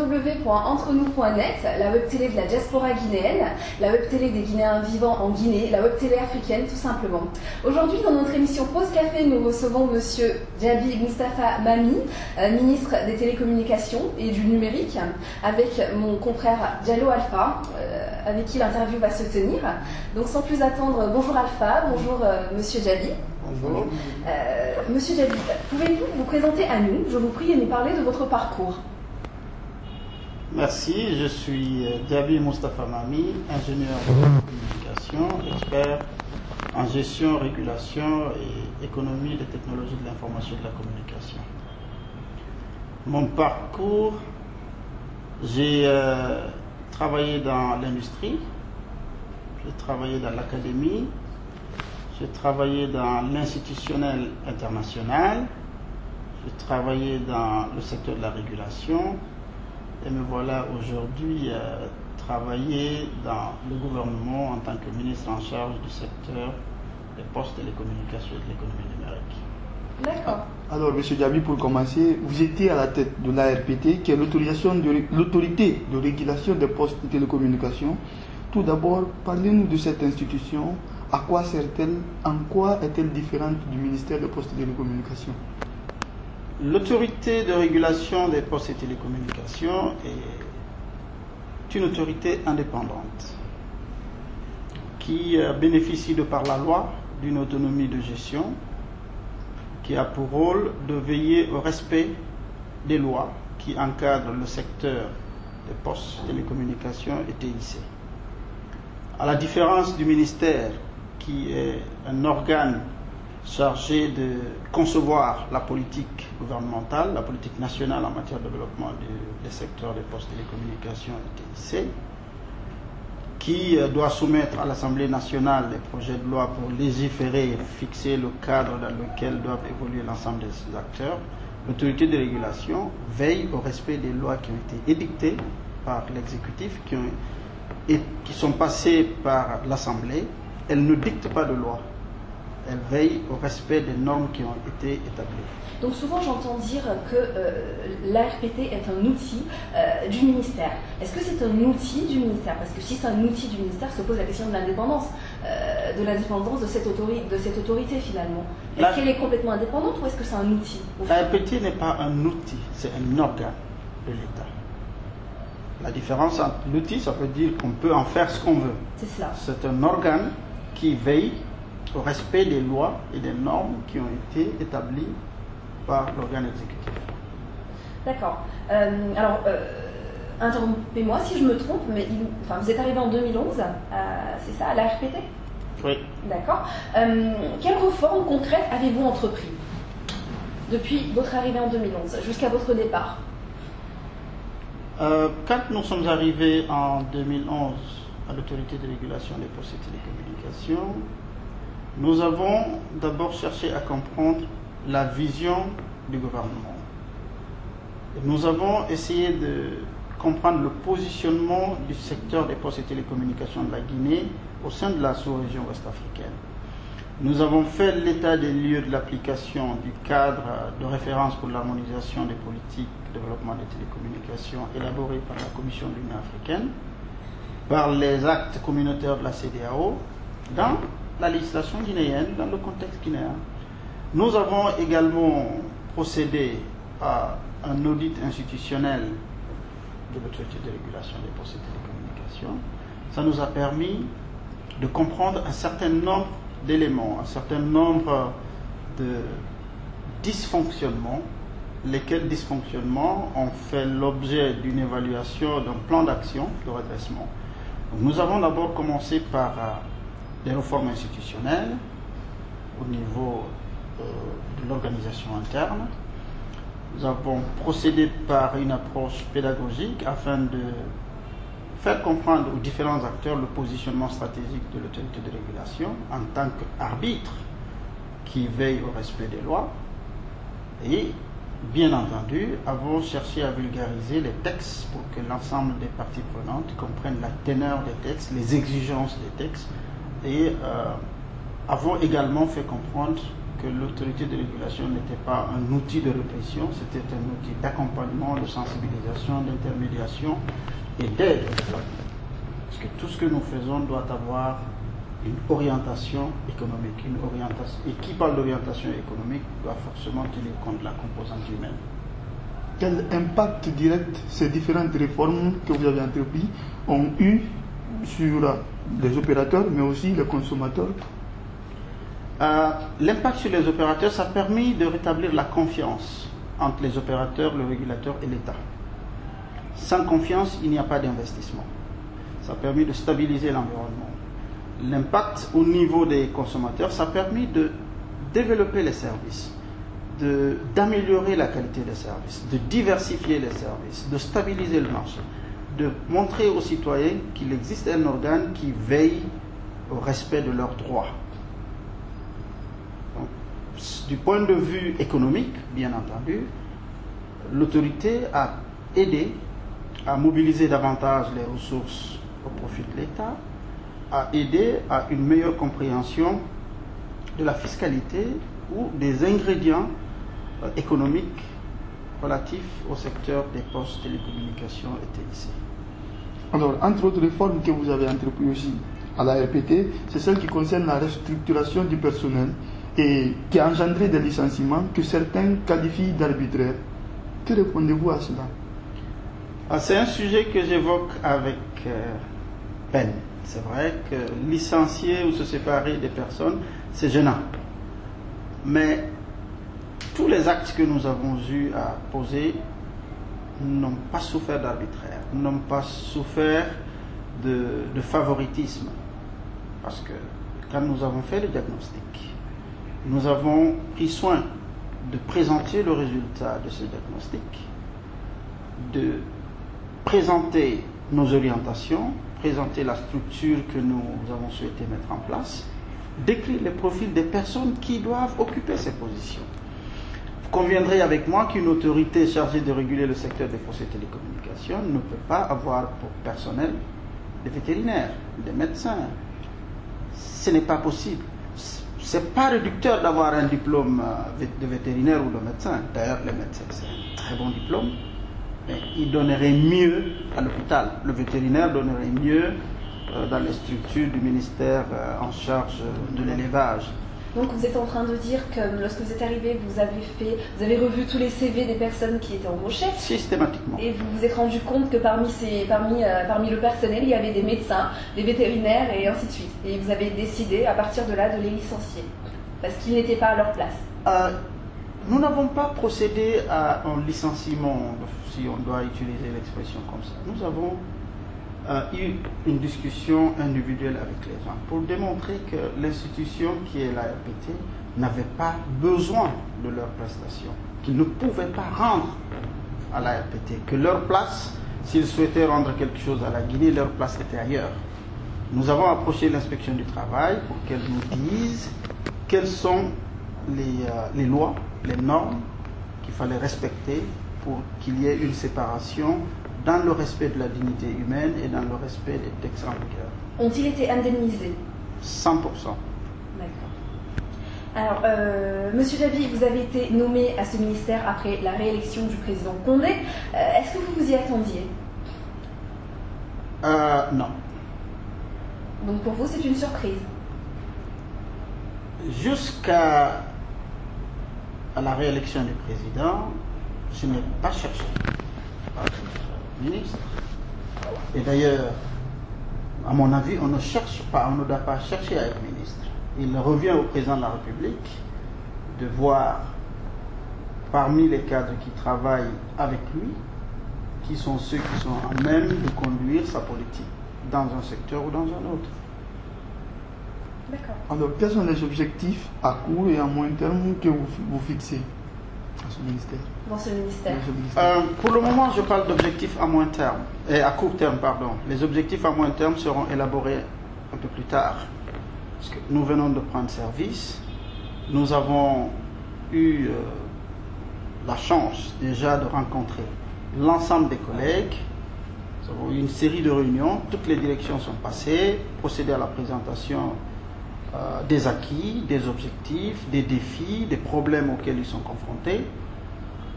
www.entrenous.net, la web télé de la diaspora guinéenne, la web télé des Guinéens vivant en Guinée, la web télé africaine tout simplement. Aujourd'hui dans notre émission Pause Café, nous recevons Monsieur Djaby Moustapha Mami, ministre des Télécommunications et du Numérique, avec mon confrère Diallo Alpha, avec qui l'interview va se tenir. Donc sans plus attendre, bonjour Alpha, bonjour Monsieur Djaby. Bonjour. Monsieur Djaby, pouvez-vous vous présenter à nous, je vous prie, et nous parler de votre parcours? Merci, je suis Djaby Moustapha Mami, ingénieur de communication, expert en gestion, régulation et économie des technologies de l'information et de la communication. Mon parcours, j'ai travaillé dans l'industrie, j'ai travaillé dans l'académie, j'ai travaillé dans l'institutionnel international, j'ai travaillé dans le secteur de la régulation et me voilà aujourd'hui travailler dans le gouvernement en tant que ministre en charge du secteur des postes, télécommunications et de l'économie numérique. D'accord. Alors, M. Djaby, pour commencer, vous étiez à la tête de l'ARPT, qui est l'autorité de régulation des postes de télécommunications. Tout d'abord, parlez-nous de cette institution. À quoi sert-elle? En quoi est-elle différente du ministère des Postes et Télécommunications? L'autorité de régulation des postes et télécommunications est une autorité indépendante qui bénéficie de par la loi d'une autonomie de gestion, qui a pour rôle de veiller au respect des lois qui encadrent le secteur des postes, télécommunications et TIC. À la différence du ministère, qui est un organe chargé de concevoir la politique gouvernementale, la politique nationale en matière de développement des secteurs des postes, télécommunications et TIC, qui doit soumettre à l'Assemblée nationale les projets de loi pour légiférer et fixer le cadre dans lequel doivent évoluer l'ensemble des acteurs. L'autorité de régulation veille au respect des lois qui ont été édictées par l'exécutif, qui sont passées par l'Assemblée. Elle ne dicte pas de loi. Elle veille au respect des normes qui ont été établies. Donc souvent j'entends dire que l'ARPT est un outil du ministère. Est-ce que c'est un outil du ministère? Parce que si c'est un outil du ministère, se pose la question de l'indépendance de cette autorité finalement. Est-ce qu'elle est complètement indépendante ou est-ce que c'est un outil? L'ARPT n'est pas un outil, c'est un organe de l'État. La différence entre l'outil, ça veut dire qu'on peut en faire ce qu'on veut. C'est cela. C'est un organe qui veille au respect des lois et des normes qui ont été établies par l'organe exécutif. D'accord. Interrompez-moi si je me trompe, mais vous êtes arrivé en 2011, c'est ça, à la RPT? Oui. D'accord. Quelles réformes concrètes avez-vous entrepris depuis votre arrivée en 2011 jusqu'à votre départ? Quand nous sommes arrivés en 2011 à l'autorité de régulation des postes et télécommunications, nous avons d'abord cherché à comprendre la vision du gouvernement. Et nous avons essayé de comprendre le positionnement du secteur des postes et télécommunications de la Guinée au sein de la sous-région ouest-africaine. Nous avons fait l'état des lieux de l'application du cadre de référence pour l'harmonisation des politiques de développement des télécommunications élaboré par la Commission de l'Union africaine, par les actes communautaires de la CEDEAO, dans la législation guinéenne, dans le contexte guinéen. Nous avons également procédé à un audit institutionnel de l'autorité de régulation des postes et télécommunications. Ça nous a permis de comprendre un certain nombre d'éléments, un certain nombre de dysfonctionnements, lesquels dysfonctionnements ont fait l'objet d'une évaluation, d'un plan d'action de redressement. Donc, nous avons d'abord commencé par des réformes institutionnelles au niveau de l'organisation interne. Nous avons procédé par une approche pédagogique afin de faire comprendre aux différents acteurs le positionnement stratégique de l'autorité de régulation en tant qu'arbitre qui veille au respect des lois. Et bien entendu, avons cherché à vulgariser les textes pour que l'ensemble des parties prenantes comprennent la teneur des textes, les exigences des textes, et avons également fait comprendre que l'autorité de régulation n'était pas un outil de répression, c'était un outil d'accompagnement, de sensibilisation, d'intermédiation et d'aide aux citoyens. Parce que tout ce que nous faisons doit avoir une orientation économique, et qui parle d'orientation économique doit forcément tenir compte de la composante humaine. Quel impact direct ces différentes réformes que vous avez entreprises ont eu sur les opérateurs, mais aussi les consommateurs? L'impact sur les opérateurs, ça a permis de rétablir la confiance entre les opérateurs, le régulateur et l'État. Sans confiance, il n'y a pas d'investissement. Ça a permis de stabiliser l'environnement. L'impact au niveau des consommateurs, ça a permis de développer les services, d'améliorer la qualité des services, de diversifier les services, de stabiliser le marché, de montrer aux citoyens qu'il existe un organe qui veille au respect de leurs droits. Donc, du point de vue économique, bien entendu, l'autorité a aidé à mobiliser davantage les ressources au profit de l'État, a aidé à une meilleure compréhension de la fiscalité ou des ingrédients économiques relatifs au secteur des postes, télécommunications et TIC. Alors, entre autres réformes que vous avez entreprises aussi à la RPT, c'est celle qui concerne la restructuration du personnel et qui a engendré des licenciements que certains qualifient d'arbitraires. Que répondez-vous à cela? C'est un sujet que j'évoque avec peine. C'est vrai que licencier ou se séparer des personnes, c'est gênant. Mais tous les actes que nous avons eu à poser n'ont pas souffert d'arbitraire, n'ont pas souffert de favoritisme. Parce que quand nous avons fait le diagnostic, nous avons pris soin de présenter le résultat de ce diagnostic, de présenter nos orientations, présenter la structure que nous avons souhaité mettre en place, décrire les profils des personnes qui doivent occuper ces positions. Vous conviendrez avec moi qu'une autorité chargée de réguler le secteur des postes et télécommunications ne peut pas avoir pour personnel des vétérinaires, des médecins. Ce n'est pas possible. Ce n'est pas réducteur d'avoir un diplôme de vétérinaire ou de médecin. D'ailleurs, les médecins, c'est un très bon diplôme. Mais il donnerait mieux à l'hôpital. Le vétérinaire donnerait mieux dans les structures du ministère en charge de l'élevage. Donc vous êtes en train de dire que lorsque vous êtes arrivé, vous avez revu tous les CV des personnes qui étaient embauchées. Systématiquement. Et vous vous êtes rendu compte que parmi le personnel, il y avait des médecins, des vétérinaires et ainsi de suite. Et vous avez décidé à partir de là de les licencier parce qu'ils n'étaient pas à leur place. Nous n'avons pas procédé à un licenciement, si on doit utiliser l'expression comme ça. Nous avons eu une discussion individuelle avec les gens pour démontrer que l'institution qui est la RPT n'avait pas besoin de leurs prestations, qu'ils ne pouvaient pas rendre à la RPT, que leur place, s'ils souhaitaient rendre quelque chose à la Guinée, leur place était ailleurs. Nous avons approché l'inspection du travail pour qu'elle nous dise quelles sont les lois, les normes qu'il fallait respecter pour qu'il y ait une séparation dans le respect de la dignité humaine et dans le respect des textes en vigueur. Ont-ils été indemnisés? 100%. D'accord. Alors, Monsieur Jabi, vous avez été nommé à ce ministère après la réélection du président Condé. Est-ce que vous vous y attendiez? Non. Donc pour vous, c'est une surprise? Jusqu'à la réélection du président, je n'ai pas cherché à être ministre. Et d'ailleurs, à mon avis, on ne cherche pas, on ne doit pas chercher à être ministre. Il revient au président de la République de voir parmi les cadres qui travaillent avec lui, qui sont ceux qui sont à même de conduire sa politique dans un secteur ou dans un autre. D'accord. Alors, quels sont les objectifs à court et à moyen terme que vous fixez à ce ministère? Dans ce ministère. Pour le moment, je parle d'objectifs à moyen terme, et à court terme, pardon. Les objectifs à moyen terme seront élaborés un peu plus tard. Parce que nous venons de prendre service. Nous avons eu la chance déjà de rencontrer l'ensemble des collègues. Nous avons eu une série de réunions. Toutes les directions sont passées, procédé à la présentation des acquis, des objectifs, des défis, des problèmes auxquels ils sont confrontés.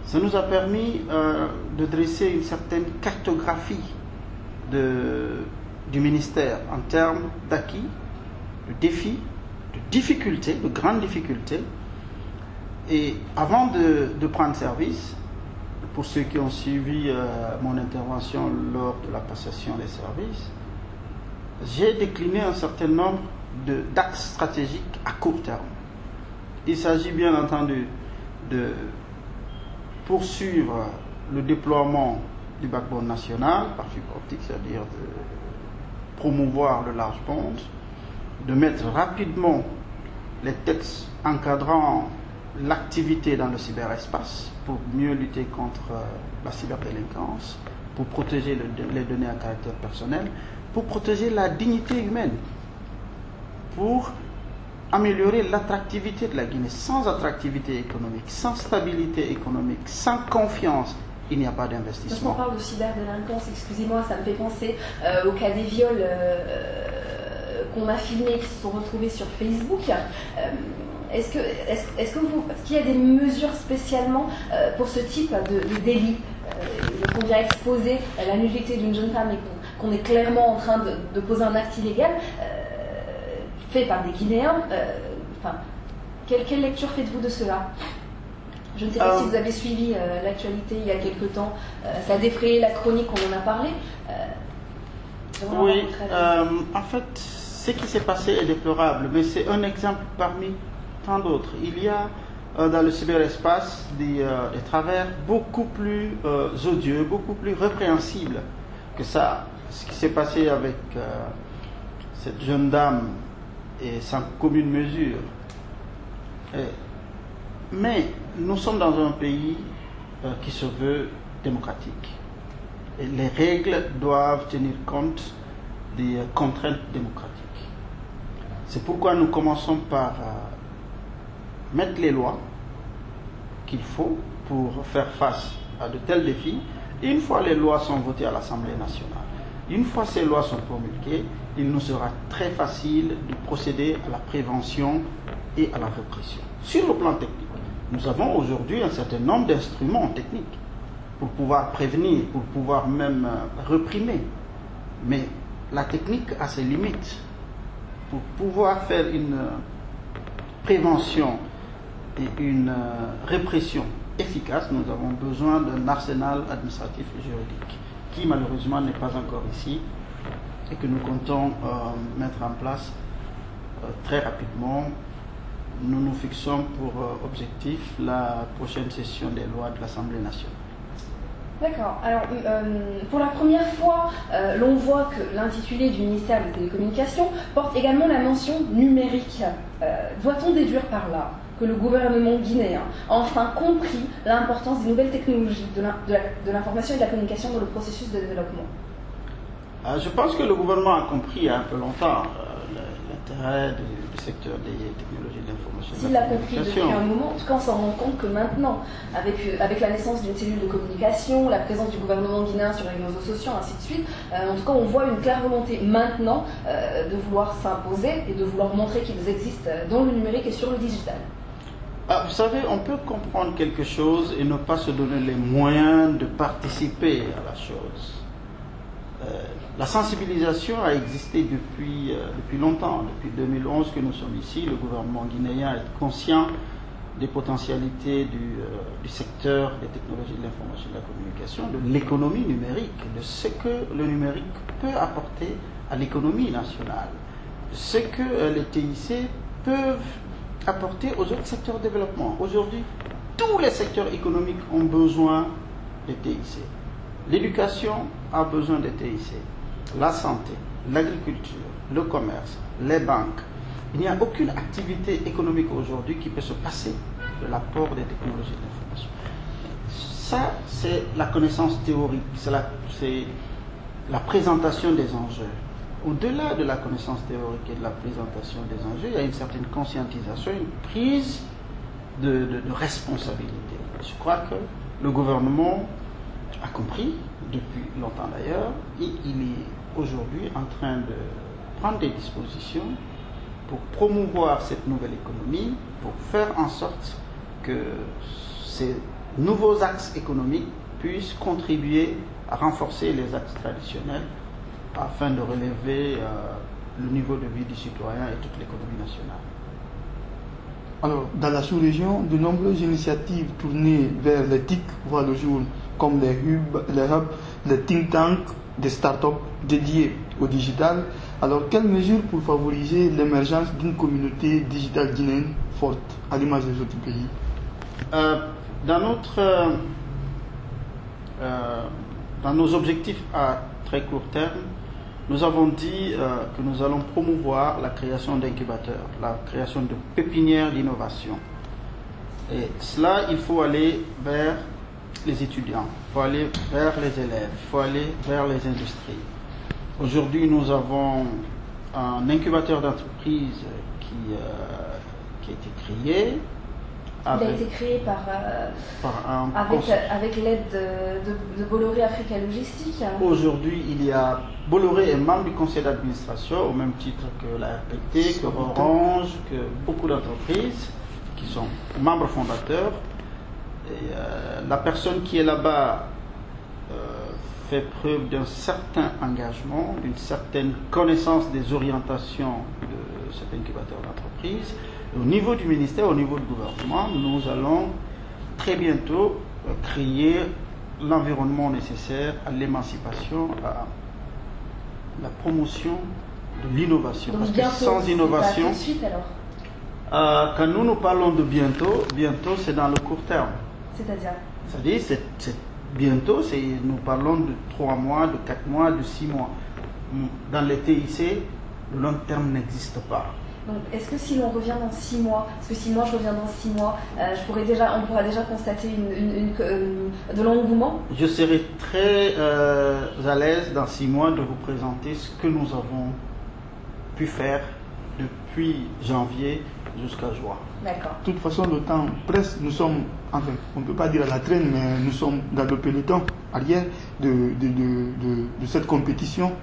Ça nous a permis de dresser une certaine cartographie du ministère en termes d'acquis, de défis, de difficultés, de grandes difficultés. Et avant de prendre service, pour ceux qui ont suivi mon intervention lors de la passation des services, j'ai décliné un certain nombre d'axes stratégiques à court terme. Il s'agit bien entendu de poursuivre le déploiement du backbone national par fibre optique, c'est-à-dire de promouvoir le large band, de mettre rapidement les textes encadrant l'activité dans le cyberespace pour mieux lutter contre la cyberdélinquance, pour protéger les données à caractère personnel, pour protéger la dignité humaine, pour améliorer l'attractivité de la Guinée. Sans attractivité économique, sans stabilité économique, sans confiance, il n'y a pas d'investissement. Lorsqu'on parle de cyberdélinquance, excusez-moi, ça me fait penser au cas des viols qu'on a filmés, qui se sont retrouvés sur Facebook. Est-ce qu'il y a des mesures spécialement pour ce type de délit? On vient exposer la nudité d'une jeune femme et qu'on est clairement en train de poser un acte illégal fait par des Guinéens. Quelle lecture faites-vous de cela? Je ne sais pas si vous avez suivi l'actualité il y a quelque temps. Ça a défrayé la chronique, on en a parlé. Oui, en fait, ce qui s'est passé est déplorable, mais c'est un exemple parmi tant d'autres. Il y a dans le cyberespace des travers beaucoup plus odieux, beaucoup plus répréhensibles que ça. Ce qui s'est passé avec cette jeune dame est sans commune mesure. Mais nous sommes dans un pays qui se veut démocratique. Et les règles doivent tenir compte des contraintes démocratiques. C'est pourquoi nous commençons par mettre les lois qu'il faut pour faire face à de tels défis. Et une fois les lois sont votées à l'Assemblée nationale, une fois ces lois sont promulguées, il nous sera très facile de procéder à la prévention et à la répression. Sur le plan technique, nous avons aujourd'hui un certain nombre d'instruments techniques pour pouvoir prévenir, pour pouvoir même réprimer. Mais la technique a ses limites. Pour pouvoir faire une prévention et une répression efficace, nous avons besoin d'un arsenal administratif et juridique qui malheureusement n'est pas encore ici et que nous comptons mettre en place très rapidement. Nous nous fixons pour objectif la prochaine session des lois de l'Assemblée nationale. D'accord. Alors, pour la première fois, l'on voit que l'intitulé du ministère des Télécommunications porte également la mention numérique. Doit-on déduire par là que le gouvernement guinéen a enfin compris l'importance des nouvelles technologies de l'information et de la communication dans le processus de développement? Je pense que le gouvernement a compris il y a un peu longtemps l'intérêt du secteur des technologies de l'information. S'il l'a compris depuis un moment, en tout cas on s'en rend compte que maintenant, avec la naissance d'une cellule de communication, la présence du gouvernement guinéen sur les réseaux sociaux, ainsi de suite, en tout cas on voit une claire volonté maintenant de vouloir s'imposer et de vouloir montrer qu'ils existent dans le numérique et sur le digital. Vous savez, on peut comprendre quelque chose et ne pas se donner les moyens de participer à la chose. La sensibilisation a existé depuis longtemps, depuis 2011 que nous sommes ici. Le gouvernement guinéen est conscient des potentialités du secteur des technologies de l'information et de la communication, de l'économie numérique, de ce que le numérique peut apporter à l'économie nationale, de ce que les TIC peuvent apporter aux autres secteurs de développement. Aujourd'hui, tous les secteurs économiques ont besoin des TIC. L'éducation a besoin des TIC. La santé, l'agriculture, le commerce, les banques. Il n'y a aucune activité économique aujourd'hui qui peut se passer de l'apport des technologies de l'information. Ça, c'est la connaissance théorique, c'est la présentation des enjeux. Au-delà de la connaissance théorique et de la présentation des enjeux, il y a une certaine conscientisation, une prise de responsabilité. Je crois que le gouvernement a compris, depuis longtemps d'ailleurs, et il est aujourd'hui en train de prendre des dispositions pour promouvoir cette nouvelle économie, pour faire en sorte que ces nouveaux axes économiques puissent contribuer à renforcer les axes traditionnels afin de relever le niveau de vie du citoyen et toute l'économie nationale. Alors, dans la sous-région, de nombreuses initiatives tournées vers l'éthique voient le jour, comme les hubs, les think tanks, des startups dédiées au digital. Alors, quelles mesures pour favoriser l'émergence d'une communauté digitale guinéenne forte, à l'image des autres pays? Dans nos objectifs à très court terme, nous avons dit que nous allons promouvoir la création d'incubateurs, la création de pépinières d'innovation. Et cela, il faut aller vers les étudiants, il faut aller vers les élèves, il faut aller vers les industries. Aujourd'hui, nous avons un incubateur d'entreprise qui a été créé. Il a été créé avec l'aide de Bolloré Africa Logistique. Aujourd'hui, Bolloré est membre du conseil d'administration, au même titre que la RPT, que Orange, que beaucoup d'entreprises qui sont membres fondateurs. Et, la personne qui est là-bas fait preuve d'un certain engagement, d'une certaine connaissance des orientations de cet incubateur d'entreprise. Au niveau du ministère, au niveau du gouvernement, nous allons très bientôt créer l'environnement nécessaire à l'émancipation, à la promotion de l'innovation. Donc parce bientôt, que sans innovation, pas tout de suite alors. Quand nous parlons de bientôt c'est dans le court terme. C'est-à-dire c'est bientôt, nous parlons de 3 mois, de 4 mois, de 6 mois. Dans les TIC, le long terme n'existe pas. Donc, est-ce que si l'on revient dans 6 mois, parce que si moi je reviens dans 6 mois, on pourra déjà constater de l'engouement? Je serai très à l'aise dans 6 mois de vous présenter ce que nous avons pu faire depuis janvier jusqu'à juin. D'accord. De toute façon, le temps presse. Nous sommes, enfin, on ne peut pas dire à la traîne, mais nous sommes dans le peloton arrière de cette compétition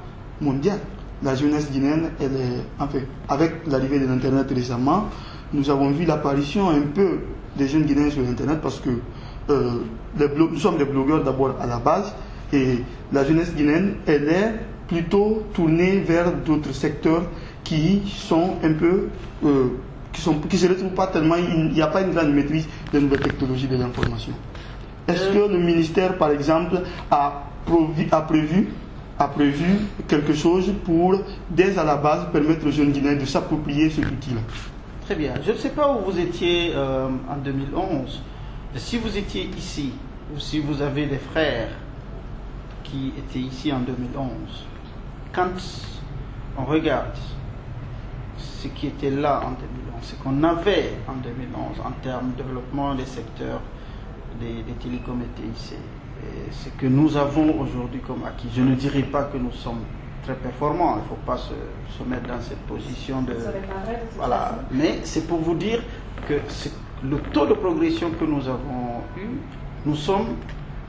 mondiale. La jeunesse guinéenne, elle est, enfin, avec l'arrivée de l'Internet récemment, nous avons vu l'apparition un peu des jeunes Guinéens sur Internet parce que nous sommes des blogueurs d'abord à la base et la jeunesse guinéenne, elle est plutôt tournée vers d'autres secteurs qui sont un peu, qui se retrouvent pas tellement, il n'y a pas une grande maîtrise des nouvelles technologies de l'information. Est-ce que le ministère, par exemple, a prévu quelque chose pour, dès à la base, permettre aux jeunes Guinéens de s'approprier cet outil-là? Très bien. Je ne sais pas où vous étiez en 2011. Si vous étiez ici, ou si vous avez des frères qui étaient ici en 2011, quand on regarde ce qui était là en 2011, ce qu'on avait en 2011 en termes de développement des secteurs des télécoms et TIC, et ce que nous avons aujourd'hui comme acquis. Je ne dirais pas que nous sommes très performants, il ne faut pas se mettre dans cette position de... Voilà. Mais c'est pour vous dire que le taux de progression que nous avons eu, nous sommes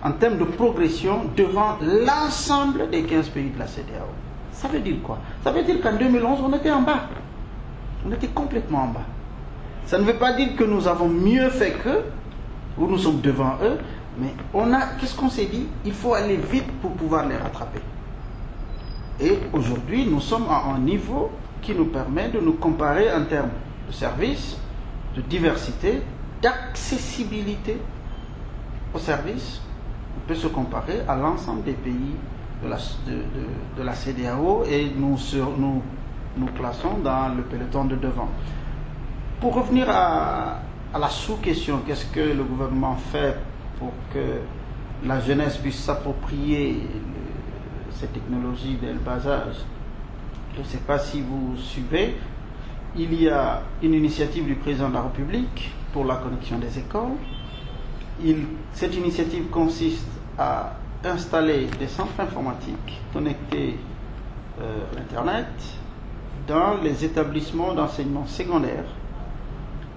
en termes de progression devant l'ensemble des 15 pays de la CEDEAO. Ça veut dire quoi? Ça veut dire qu'en 2011, on était en bas. On était complètement en bas. Ça ne veut pas dire que nous avons mieux fait qu'eux, ou nous sommes devant eux, mais qu'est-ce qu'on s'est dit? Il faut aller vite pour pouvoir les rattraper. Et aujourd'hui, nous sommes à un niveau qui nous permet de nous comparer en termes de services, de diversité, d'accessibilité aux services. On peut se comparer à l'ensemble des pays de la CEDEAO et nous plaçons dans le peloton de devant. Pour revenir à la sous-question, qu'est-ce que le gouvernement fait pour que la jeunesse puisse s'approprier ces technologies dès le bas âge? Je ne sais pas si vous suivez, il y a une initiative du président de la République pour la connexion des écoles. Cette initiative consiste à installer des centres informatiques connectés à l'Internet dans les établissements d'enseignement secondaire,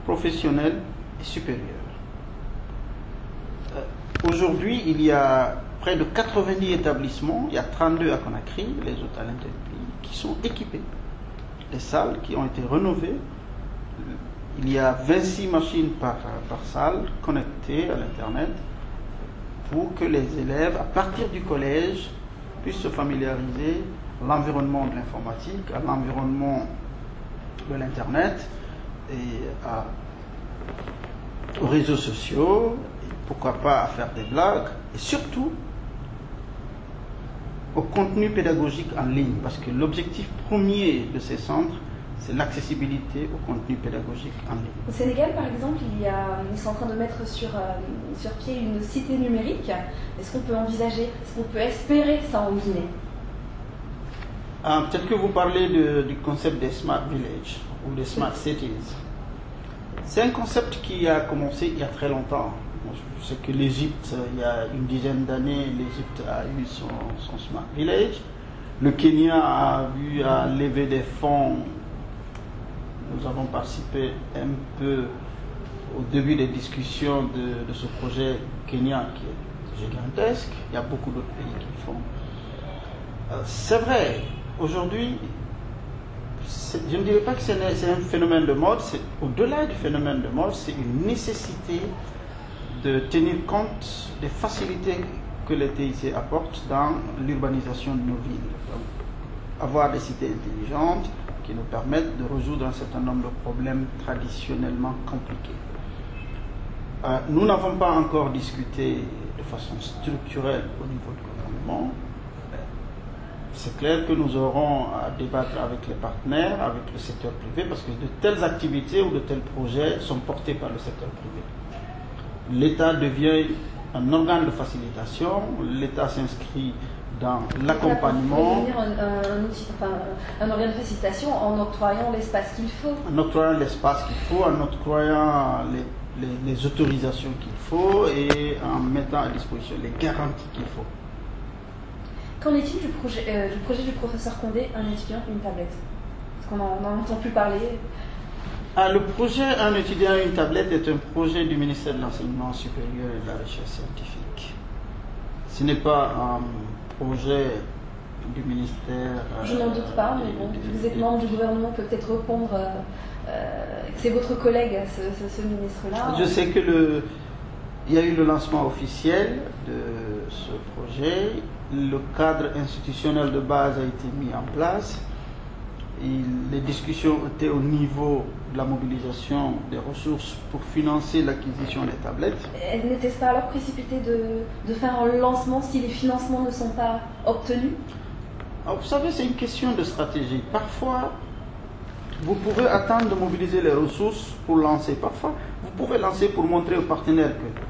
professionnel et supérieur. Aujourd'hui, il y a près de 90 établissements, il y a 32 à Conakry, les autres à l'intérieur du pays, qui sont équipés des salles qui ont été rénovées. Il y a 26 machines par salle connectées à l'Internet pour que les élèves, à partir du collège, puissent se familiariser à l'environnement de l'informatique, à l'environnement de l'Internet et aux réseaux sociaux, et pourquoi pas à faire des blagues, et surtout au contenu pédagogique en ligne, parce que l'objectif premier de ces centres, c'est l'accessibilité au contenu pédagogique en ligne. Au Sénégal, par exemple, ils sont en train de mettre sur pied une cité numérique. Est-ce qu'on peut envisager, est-ce qu'on peut espérer ça en Guinée? Peut-être que vous parlez du concept des smart villages ou des smart cities. C'est un concept qui a commencé il y a très longtemps. Je sais que l'Égypte, il y a une dizaine d'années, l'Égypte a eu son smart village. Le Kenya a eu à lever des fonds. Nous avons participé un peu au début des discussions de ce projet Kenya qui est gigantesque. Il y a beaucoup d'autres pays qui le font. C'est vrai, aujourd'hui, je ne dirais pas que c'est un phénomène de mode, c'est au-delà du phénomène de mode, c'est une nécessité de tenir compte des facilités que les TIC apportent dans l'urbanisation de nos villes. Donc, avoir des cités intelligentes qui nous permettent de résoudre un certain nombre de problèmes traditionnellement compliqués. Nous n'avons pas encore discuté de façon structurelle au niveau du gouvernement. C'est clair que nous aurons à débattre avec les partenaires, avec le secteur privé, parce que de telles activités ou de tels projets sont portés par le secteur privé. L'État devient un organe de facilitation, l'État s'inscrit dans l'accompagnement. L'État peut devenir un organe de facilitation en octroyant l'espace qu'il faut. En octroyant l'espace qu'il faut, en octroyant les autorisations qu'il faut et en mettant à disposition les garanties qu'il faut. Qu'en est-il du projet du professeur Condé, un étudiant, une tablette? Parce qu'on n'en entend plus parler. Le projet Un étudiant, une tablette est un projet du ministère de l'Enseignement supérieur et de la Recherche scientifique. Ce n'est pas un projet du ministère. Je n'en doute pas, mais bon, vous êtes membre du gouvernement, peut-être répondre. C'est votre collègue, ce ministre-là. Je sais que il y a eu le lancement officiel de ce projet. Le cadre institutionnel de base a été mis en place. Les discussions étaient au niveau de la mobilisation des ressources pour financer l'acquisition des tablettes. N'était-ce pas alors précipité de faire un lancement si les financements ne sont pas obtenus? Alors, vous savez, c'est une question de stratégie. Parfois, vous pouvez attendre de mobiliser les ressources pour lancer. Parfois, vous pouvez lancer pour montrer aux partenaires que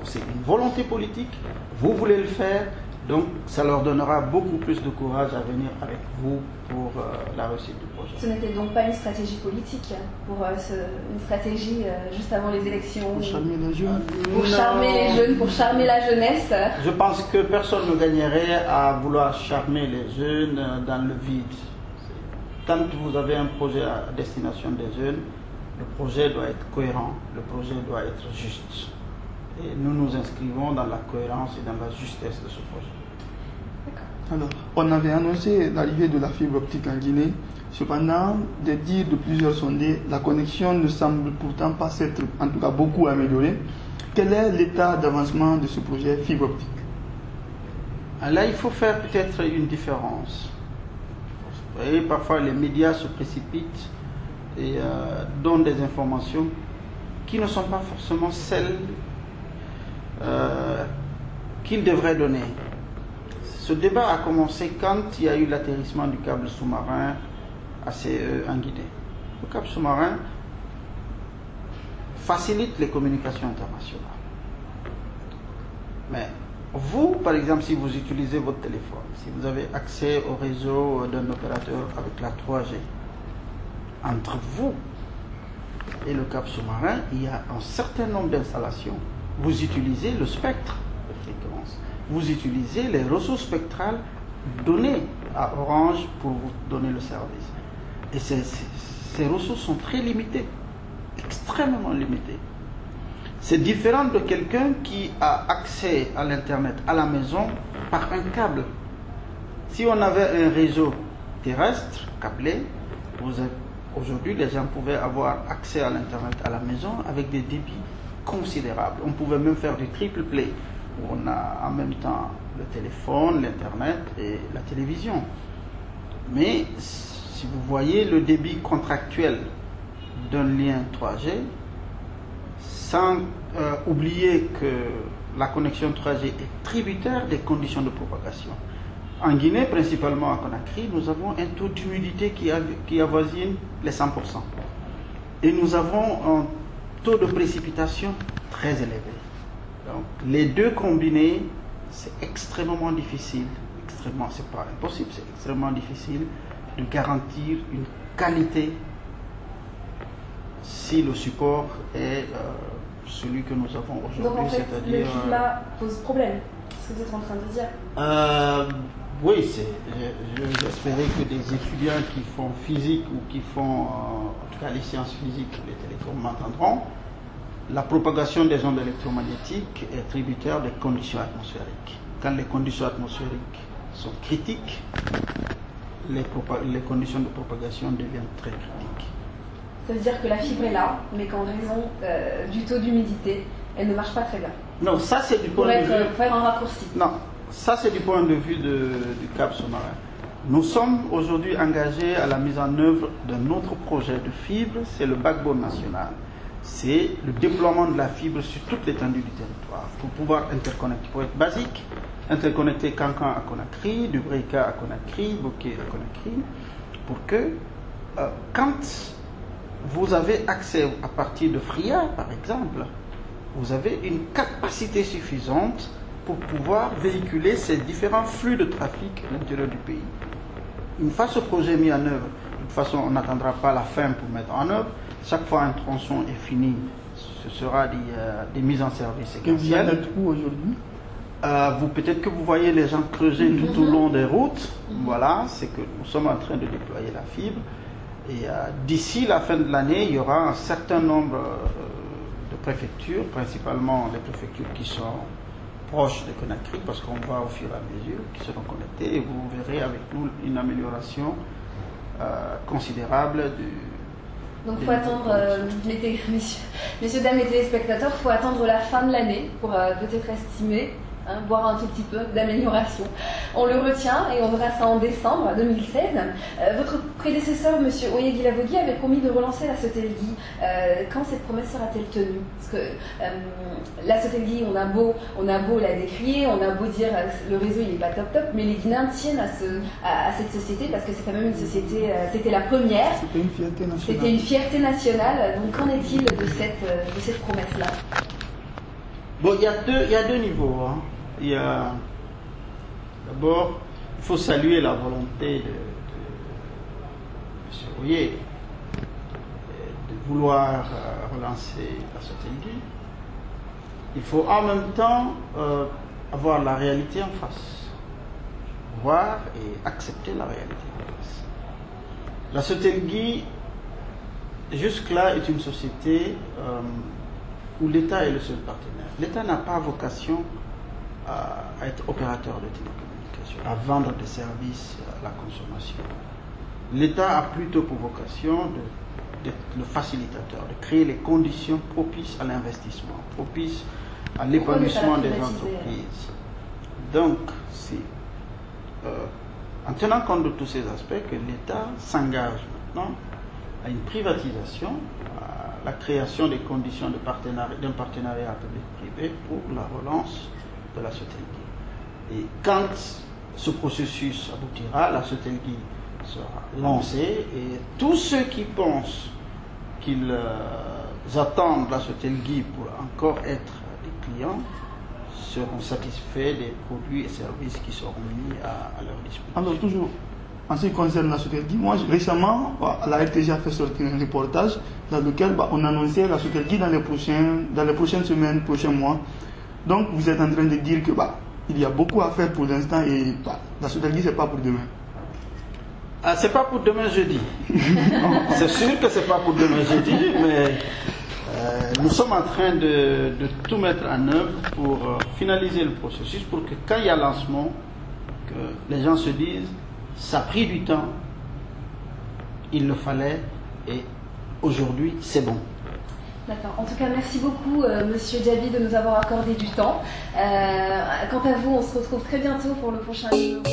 c'est une volonté politique, vous voulez le faire, donc ça leur donnera beaucoup plus de courage à venir avec vous pour la réussite du projet. Ce n'était donc pas une stratégie politique, une stratégie juste avant les élections? Pour charmer les jeunes. Pour charmer les jeunes, pour charmer la jeunesse. Je pense que personne ne gagnerait à vouloir charmer les jeunes dans le vide. Quand vous avez un projet à destination des jeunes, le projet doit être cohérent, le projet doit être juste. Et nous nous inscrivons dans la cohérence et dans la justesse de ce projet. Alors, on avait annoncé l'arrivée de la fibre optique en Guinée. Cependant, des dires de plusieurs sondés, la connexion ne semble pourtant pas s'être, en tout cas, beaucoup améliorée. Quel est l'état d'avancement de ce projet fibre optique? Là, il faut faire peut-être une différence. Vous voyez, parfois les médias se précipitent et donnent des informations qui ne sont pas forcément celles qu'ils devraient donner. Ce débat a commencé quand il y a eu l'atterrissement du câble sous-marin ACE en Guinée. Le câble sous-marin facilite les communications internationales. Mais vous, par exemple, si vous utilisez votre téléphone, si vous avez accès au réseau d'un opérateur avec la 3G, entre vous et le câble sous-marin, il y a un certain nombre d'installations. Vous utilisez le spectre de fréquence. Vous utilisez les ressources spectrales données à Orange pour vous donner le service. Et ces ressources sont très limitées, extrêmement limitées. C'est différent de quelqu'un qui a accès à l'Internet à la maison par un câble. Si on avait un réseau terrestre, câblé, Aujourd'hui, les gens pouvaient avoir accès à l'Internet à la maison avec des débits considérables. On pouvait même faire du triple play, où on a en même temps le téléphone, l'Internet et la télévision. Mais si vous voyez le débit contractuel d'un lien 3G, sans oublier que la connexion 3G est tributaire des conditions de propagation. En Guinée, principalement à Conakry, nous avons un taux d'humidité qui avoisine les 100%. Et nous avons un taux de précipitation très élevé. Donc, les deux combinés, c'est extrêmement difficile, c'est pas impossible, c'est extrêmement difficile de garantir une qualité si le support est celui que nous avons aujourd'hui. Donc en fait, le climat pose problème, c'est ce que vous êtes en train de dire. Oui, j'espérais que des étudiants qui font physique ou qui font en tout cas les sciences physiques, les télécoms m'entendront. La propagation des ondes électromagnétiques est tributaire des conditions atmosphériques. Quand les conditions atmosphériques sont critiques, les conditions de propagation deviennent très critiques. Ça veut dire que la fibre est là, mais qu'en raison du taux d'humidité, elle ne marche pas très bien. Non, ça c'est du point de vue... Pour faire un raccourci. Non, ça c'est du point de vue du Cap sous-marin. Nous sommes aujourd'hui engagés à la mise en œuvre d'un autre projet de fibre, c'est le backbone national. C'est le déploiement de la fibre sur toute l'étendue du territoire pour pouvoir interconnecter, pour être basique, interconnecter Cancan à Conakry, Dubrika à Conakry, Bokeh à Conakry, pour que quand vous avez accès à partir de Fria, par exemple, vous avez une capacité suffisante pour pouvoir véhiculer ces différents flux de trafic à l'intérieur du pays. Une fois ce projet mis en œuvre, de toute façon, on n'attendra pas la fin pour mettre en œuvre. Chaque fois un tronçon est fini, ce sera des mises en service séquentielles. Et vous en êtes où aujourd'hui? Peut-être que vous voyez les gens creuser tout au long des routes. Voilà, c'est que nous sommes en train de déployer la fibre. Et d'ici la fin de l'année, il y aura un certain nombre de préfectures, principalement les préfectures qui sont proches de Conakry, parce qu'on va au fur et à mesure, qui seront connectées, et vous verrez avec nous une amélioration considérable du... Donc il faut attendre, messieurs, dames et téléspectateurs, il faut attendre la fin de l'année pour peut-être estimer, voir un tout petit peu d'amélioration. On le retient et on verra ça en décembre 2016. Votre prédécesseur, M. Oyegui Lavogui, avait promis de relancer la Sotelgui. Quand cette promesse sera-t-elle tenue? Parce que la Sotelgui, on a beau la décrier, on a beau dire le réseau il n'est pas top, mais les Guinéens tiennent à cette société parce que c'est quand même une société, c'était la première. C'était une fierté nationale. C'était une fierté nationale. Donc qu'en est-il de cette promesse-là? Bon, il y a deux niveaux. Il y a d'abord, il faut saluer la volonté de M. Rouillet de vouloir relancer la Sotelgui. Il faut en même temps avoir la réalité en face, voir et accepter la réalité en face. La Sotelgui, jusque-là, est une société où l'État est le seul partenaire. L'État n'a pas vocation à être opérateur de télécommunications, à vendre des services à la consommation. L'État a plutôt pour vocation d'être le facilitateur, de créer les conditions propices à l'investissement, propices à l'épanouissement des entreprises. Donc, c'est en tenant compte de tous ces aspects que l'État s'engage maintenant à une privatisation, la création des conditions d'un partenariat public-privé pour la relance de la Sotelgui. Et quand ce processus aboutira, la Sotelgui sera lancée et tous ceux qui pensent qu'ils attendent la Sotelgui pour encore être des clients seront satisfaits des produits et services qui seront mis à leur disposition. Alors toujours, en ce qui concerne la Sotelgui, moi récemment, la RTG a fait sortir un reportage dans lequel on annonçait la Sotelgui dans les prochaines semaines, prochains mois. Donc vous êtes en train de dire que il y a beaucoup à faire pour l'instant et la Sotelgui c'est pas pour demain. C'est pas pour demain jeudi. C'est sûr que c'est pas pour demain jeudi, mais nous sommes en train de tout mettre en œuvre pour finaliser le processus, pour que quand il y a lancement, que les gens se disent ça a pris du temps, il le fallait et aujourd'hui c'est bon. D'accord. En tout cas, merci beaucoup, Monsieur Djabi, de nous avoir accordé du temps. Quant à vous, on se retrouve très bientôt pour le prochain numéro.